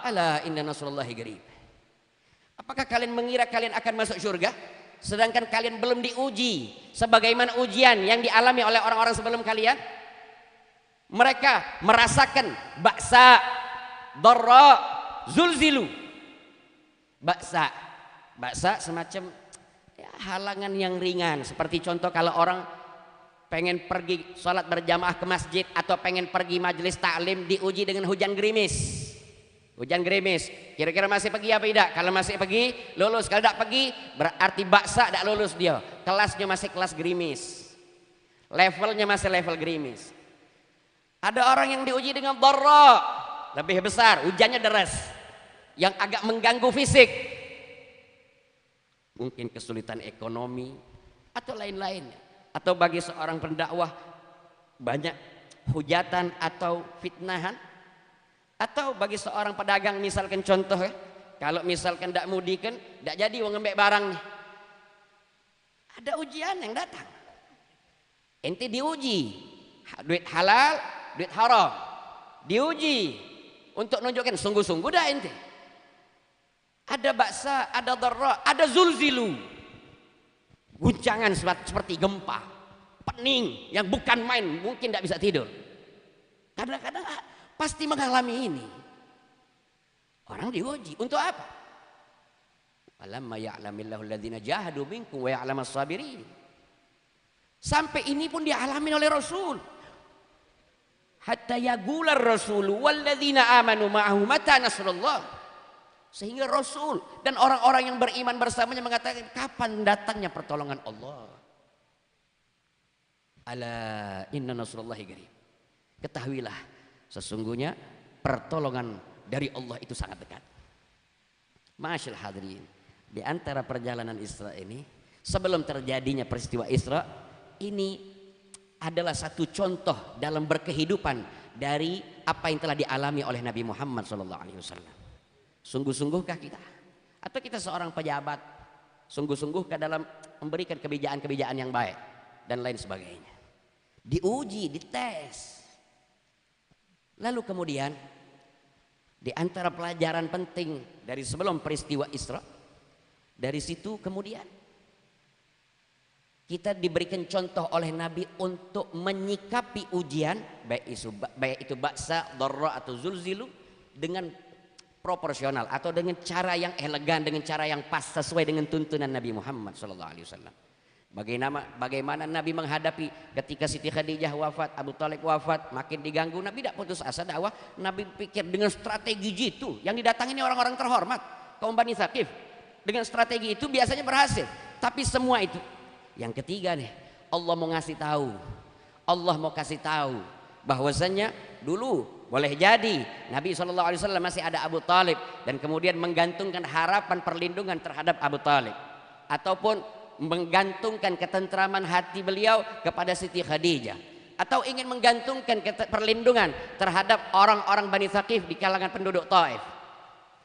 ala inna nasrullahi qarib. Apakah kalian mengira kalian akan masuk surga sedangkan kalian belum diuji sebagaimana ujian yang dialami oleh orang-orang sebelum kalian? Mereka merasakan ba'sa, dharra, zulzilu. Ba'sa semacam ya, halangan yang ringan, seperti contoh kalau orang pengen pergi sholat berjamaah ke masjid atau pengen pergi majelis taklim diuji dengan hujan gerimis. Hujan gerimis, kira-kira masih pergi apa tidak? Kalau masih pergi, lulus. Kalau tidak pergi, berarti baksa tidak lulus dia. Kelasnya masih kelas gerimis, levelnya masih level gerimis. Ada orang yang diuji dengan dharra, lebih besar, hujannya deras, yang agak mengganggu fisik. Mungkin kesulitan ekonomi atau lain-lainnya. Atau bagi seorang pendakwah banyak hujatan atau fitnahan. Atau bagi seorang pedagang misalkan contoh ya, kalau misalkan tidak mudikan, tidak jadi uang ngembek barang nih. Ada ujian yang datang. Ente diuji, duit halal, duit haram. Diuji untuk menunjukkan sungguh-sungguh dah ente. Ada baksa, ada dharra, ada zulzilu. Guncangan seperti gempa, pening yang bukan main, mungkin tidak bisa tidur. Kadang-kadang pasti mengalami ini. Orang diuji untuk apa? Alamma ya'lamillahu alladhina jahadu minkum wa ya'lamas sabirin. Sampai ini pun dialami oleh Rasul. Hatta yagular rasulu walladzina amanu ma'ahu mata nasrullah. Sehingga Rasul dan orang-orang yang beriman bersamanya mengatakan, kapan datangnya pertolongan Allah? Ala inna nasrullahi qarib. Ketahuilah sesungguhnya pertolongan dari Allah itu sangat dekat. Masyaallah hadirin, di antara perjalanan Isra ini, sebelum terjadinya peristiwa Isra, ini adalah satu contoh dalam berkehidupan dari apa yang telah dialami oleh Nabi Muhammad SAW. Sungguh-sungguhkah kita? Atau kita seorang pejabat, sungguh-sungguhkah dalam memberikan kebijakan-kebijakan yang baik dan lain sebagainya? Diuji, dites. Lalu kemudian di antara pelajaran penting dari sebelum peristiwa Isra, dari situ kemudian kita diberikan contoh oleh Nabi untuk menyikapi ujian, baik itu ba'sa, dharra atau zulzilu, dengan proporsional atau dengan cara yang elegan, dengan cara yang pas sesuai dengan tuntunan Nabi Muhammad SAW. Bagaimana Nabi menghadapi ketika Siti Khadijah wafat, Abu Thalib wafat, makin diganggu, Nabi tidak putus asa dakwah. Nabi pikir dengan strategi jitu, yang didatangi ini orang-orang terhormat, kaum Bani Thaqif. Dengan strategi itu biasanya berhasil. Tapi semua itu, yang ketiga nih, Allah mau ngasih tahu, Allah mau kasih tahu bahwasanya dulu boleh jadi Nabi SAW masih ada Abu Thalib, dan kemudian menggantungkan harapan perlindungan terhadap Abu Thalib, ataupun menggantungkan ketentraman hati beliau kepada Siti Khadijah, atau ingin menggantungkan perlindungan terhadap orang-orang Bani Thaqif di kalangan penduduk Taif.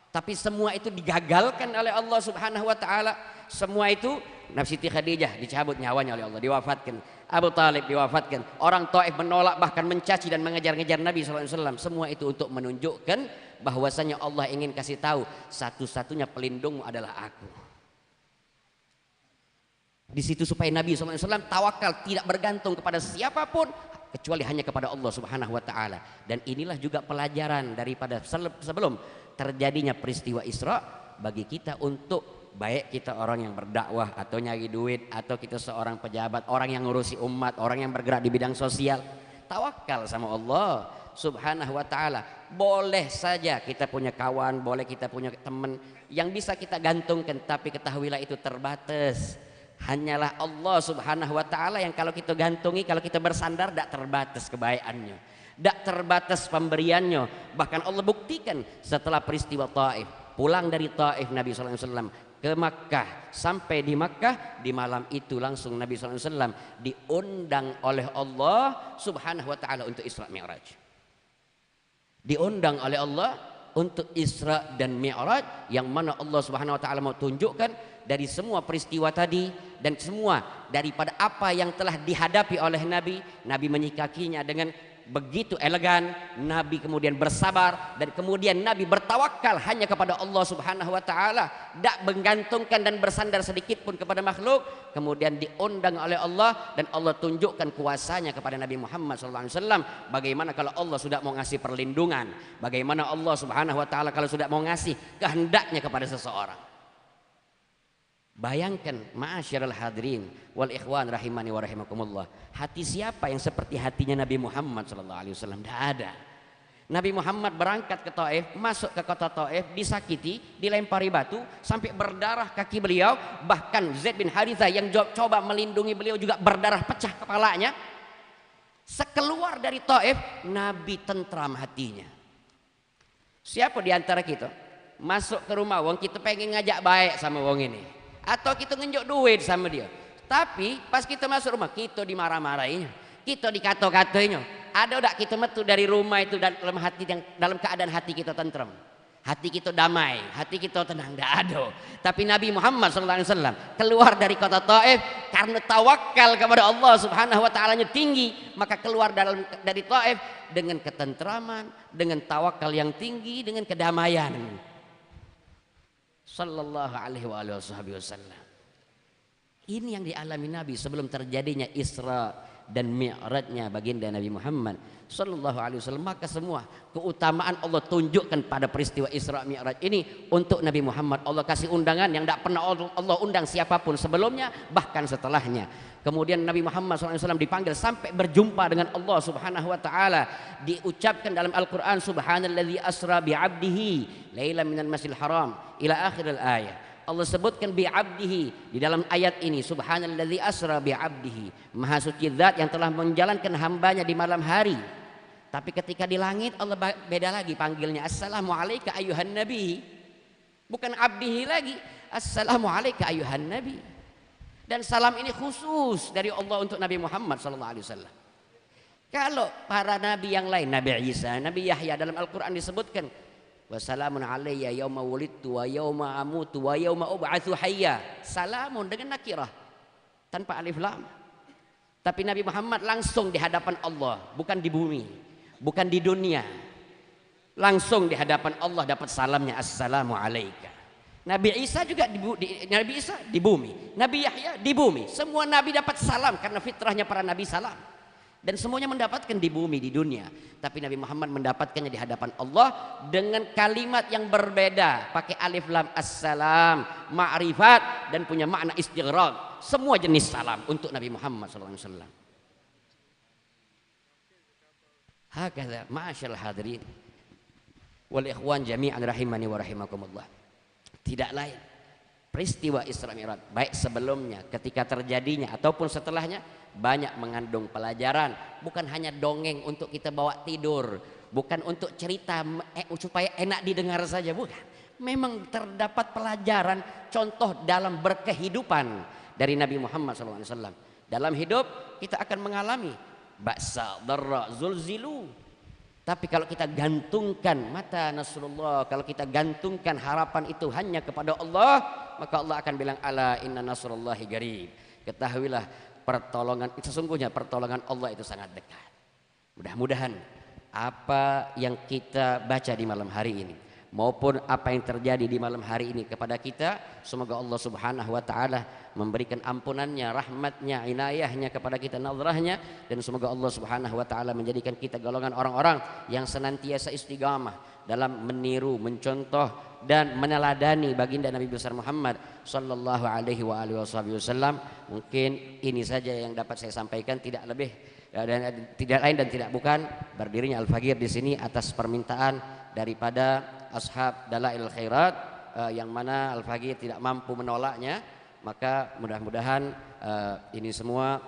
Tapi semua itu digagalkan oleh Allah Subhanahu wa taala. Semua itu Siti Khadijah dicabut nyawanya oleh Allah, diwafatkan. Abu Thalib diwafatkan. Orang Taif menolak, bahkan mencaci dan mengejar-ngejar Nabi SAW. Semua itu untuk menunjukkan bahwasanya Allah ingin kasih tahu, satu-satunya pelindungmu adalah aku. Di situ supaya Nabi SAW tawakal, tidak bergantung kepada siapapun kecuali hanya kepada Allah Subhanahu wa taala. Dan inilah juga pelajaran daripada sebelum terjadinya peristiwa Isra bagi kita, untuk baik kita orang yang berdakwah atau nyari duit, atau kita seorang pejabat, orang yang ngurusi umat, orang yang bergerak di bidang sosial, tawakal sama Allah Subhanahu wa taala. Boleh saja kita punya kawan, boleh kita punya teman yang bisa kita gantungkan, tapi ketahuilah itu terbatas. Hanyalah Allah Subhanahu wa taala yang kalau kita gantungi, kalau kita bersandar, tidak terbatas kebaikannya, tidak terbatas pemberiannya. Bahkan Allah buktikan setelah peristiwa Taif, pulang dari Taif Nabi SAW ke Makkah, sampai di Makkah di malam itu langsung Nabi SAW diundang oleh Allah Subhanahu wa taala untuk Isra Mi'raj. Diundang oleh Allah untuk Isra dan Mi'raj, yang mana Allah Subhanahu wa taala mau tunjukkan dari semua peristiwa tadi dan semua daripada apa yang telah dihadapi oleh Nabi. Nabi menyikapinya dengan begitu elegan. Nabi kemudian bersabar, dan kemudian Nabi bertawakal hanya kepada Allah Subhanahu wa taala, tidak menggantungkan dan bersandar sedikit pun kepada makhluk. Kemudian diundang oleh Allah, dan Allah tunjukkan kuasanya kepada Nabi Muhammad SAW. Bagaimana kalau Allah sudah mau ngasih perlindungan, bagaimana Allah Subhanahu wa taala kalau sudah mau ngasih kehendaknya kepada seseorang. Bayangkan, ma'asyiral hadirin wal ikhwan rahimani wa rahimakumullah, hati siapa yang seperti hatinya Nabi Muhammad SAW? Tidak ada. Nabi Muhammad berangkat ke Taif, masuk ke kota Taif, disakiti, dilempari batu sampai berdarah kaki beliau. Bahkan Zaid bin Harithah yang coba melindungi beliau juga berdarah, pecah kepalanya. Sekeluar dari Taif, Nabi tentram hatinya. Siapa di antara kita masuk ke rumah wong, kita pengen ngajak baik sama wong ini, atau kita ngenjuk duit sama dia, tapi pas kita masuk rumah kita dimarah-marahinya, kita dikato-katoinya. Ada udah kita metu dari rumah itu dalam hati, yang dalam keadaan hati kita tentram, hati kita damai, hati kita tenang? Tidak ada. Tapi Nabi Muhammad SAW keluar dari kota Taif karena tawakal kepada Allah Subhanahu wa ta'alanya tinggi, maka keluar dari Taif dengan ketentraman, dengan tawakal yang tinggi, dengan kedamaian. Sallallahu alaihi wasallam. Ini yang dialami Nabi sebelum terjadinya Isra dan Mi'rajnya baginda Nabi Muhammad sallallahu alaihi wasallam. Maka semua keutamaan Allah tunjukkan pada peristiwa Isra Mi'raj ini untuk Nabi Muhammad. Allah kasih undangan yang tidak pernah Allah undang siapapun sebelumnya, bahkan setelahnya. Kemudian Nabi Muhammad SAW dipanggil sampai berjumpa dengan Allah Subhanahu wa ta'ala. Diucapkan dalam Al-Quran, Subhanalladzi asra bi'abdihi lailan minal masjidil haram ila akhir al-ayah. Allah sebutkan bi'abdihi di dalam ayat ini, subhanalladzi asra bi'abdihi, maha suci zat yang telah menjalankan hambanya di malam hari. Tapi ketika di langit Allah beda lagi panggilnya, assalamu alayka ayuhan nabi, bukan abdihi lagi, assalamu alayka ayuhan nabi. Dan salam ini khusus dari Allah untuk Nabi Muhammad SAW. Kalau para nabi yang lain, Nabi Isa, Nabi Yahya, dalam Al-Quran disebutkan wassalamun alayya yauma wulidtu wa yauma amutu wa yauma ub'atsu hayya. Salamun dengan nakirah tanpa alif lam. Tapi Nabi Muhammad langsung di hadapan Allah, bukan di bumi, bukan di dunia. Langsung di hadapan Allah dapat salamnya, assalamu alayka. Nabi Isa juga Nabi Isa di bumi, Nabi Yahya di bumi. Semua nabi dapat salam karena fitrahnya para nabi salam. Dan semuanya mendapatkan di bumi, di dunia. Tapi Nabi Muhammad mendapatkannya di hadapan Allah dengan kalimat yang berbeda. Pakai alif lam, assalam, ma'rifat, dan punya makna istighraq. Semua jenis salam untuk Nabi Muhammad SAW. Hakadha ma'asyal hadirin wal ikhwan jami'an rahimani wa rahimakumullah. Tidak lain peristiwa Isra Mi'raj, baik sebelumnya, ketika terjadinya ataupun setelahnya, banyak mengandung pelajaran. Bukan hanya dongeng untuk kita bawa tidur, bukan untuk cerita supaya enak didengar saja, bukan. Memang terdapat pelajaran, contoh dalam berkehidupan dari Nabi Muhammad SAW. Dalam hidup kita akan mengalami ba'sa, dharra, zulzilu. Tapi kalau kita gantungkan mata nasrullah, kalau kita gantungkan harapan itu hanya kepada Allah, maka Allah akan bilang ala inna nasrullahi qarib. Ketahuilah pertolongan, sesungguhnya pertolongan Allah itu sangat dekat. Mudah-mudahan apa yang kita baca di malam hari ini maupun apa yang terjadi di malam hari ini kepada kita, semoga Allah Subhanahu wa taala memberikan ampunannya, rahmatnya, inayahnya kepada kita, nazrahnya, dan semoga Allah Subhanahu wa taala menjadikan kita golongan orang-orang yang senantiasa istiqamah dalam meniru, mencontoh dan meneladani baginda Nabi besar Muhammad sallallahu alaihi wa alihi wasallam. Mungkin ini saja yang dapat saya sampaikan, tidak lebih dan tidak lain dan tidak bukan berdirinya Al-Faqir di sini atas permintaan daripada ashab Dalailul Khairat yang mana Al-Faqir tidak mampu menolaknya. Maka mudah-mudahan ini semua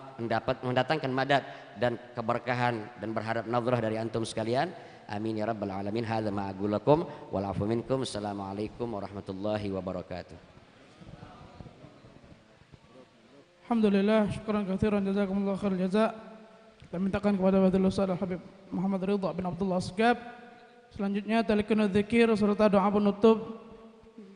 mendatangkan madad dan keberkahan dan berharap nazrah dari antum sekalian. Amin ya rabbal alamin. Hadza ma aqulu lakum wal afu minkum. Assalamualaikum warahmatullahi wabarakatuh. Alhamdulillah, syukran katsiran, jazakumullah khairul jaza. Kita mintakan kepada Fadilul Ustaz Al-Habib Muhammad Ridha bin Abdullah Asgab. Selanjutnya talqinul dzikir serta doa penutup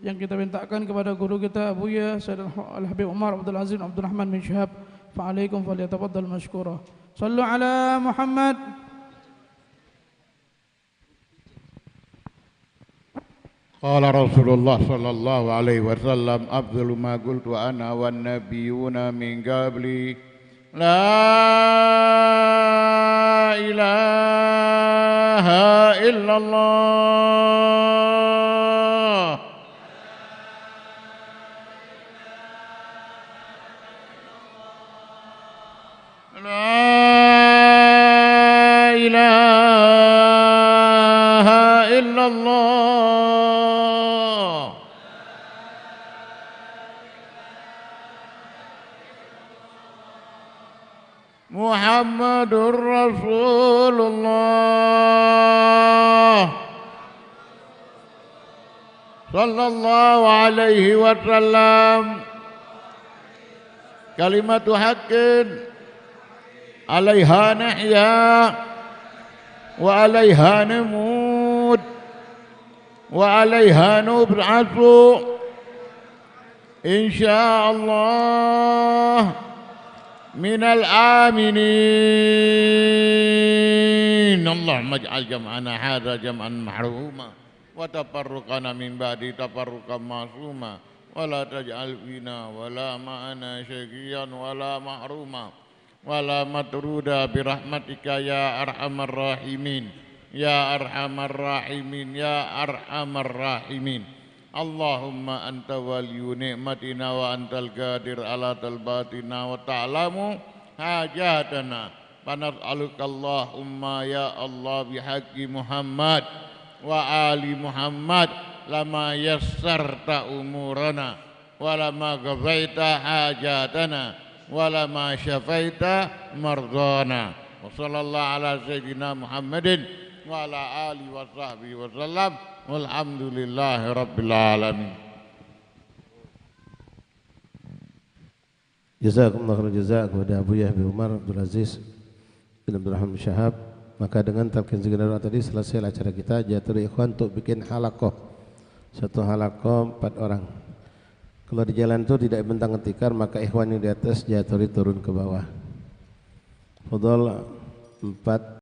yang kita mintakan kepada guru kita Abuya Sayyid Al-Habib Umar Abdul Aziz Abdul Rahman bin Syihab. Fa'alaikum falyatafaddal mashkura. Sallu ala Muhammad. Qala Rasulullah sallallahu alaihi wasallam afdalu ma qultu ana wan nabiyuna min qabli la ilaha illallah la ilaha illallah Muhammadur Rasulullah sallallahu alaihi wasallam. Kalimatu haqqin alaiha nahya wa alaiha namut wa alaiha nub'atsu insyaallah minal aminin. Allahumma ij'al jam'ana hadza jam'an ma'ruma wa tafarruqana min ba'di tafarruqan ma'suma wa la taj'al fina wa la ma'ana syaqiyan wa la mahruma wa la matruda bi rahmatika ya arhamar rahimin ya arhamar rahimin ya arhamar rahimin. Allahumma anta waliyu ni'matina wa antal qadir ala talbatina wa ta'lamu hajatana fanas'aluka Allahumma ya Allah bihaqqi Muhammad wa ali Muhammad lama yassarta umurana ولا ما قضيت حاجاتنا ولا ما شفيت مرضانا وصلى الله على سيدنا محمد وعلى آله وصحبه وسلم والحمد لله رب العالمين. Jazakumullah khairan jazaa kepada Abu Yahya Umar Abdul Aziz bin Abdul Rahman Syahab. Maka dengan talqin segenap tadi selesai acara kita Jatul Ikhwan untuk bikin halakoh. Satu halakoh 4 orang. Kalau di jalan itu tidak bentang tikar maka ikhwan yang di atas Jatul turun ke bawah. Fadhal 4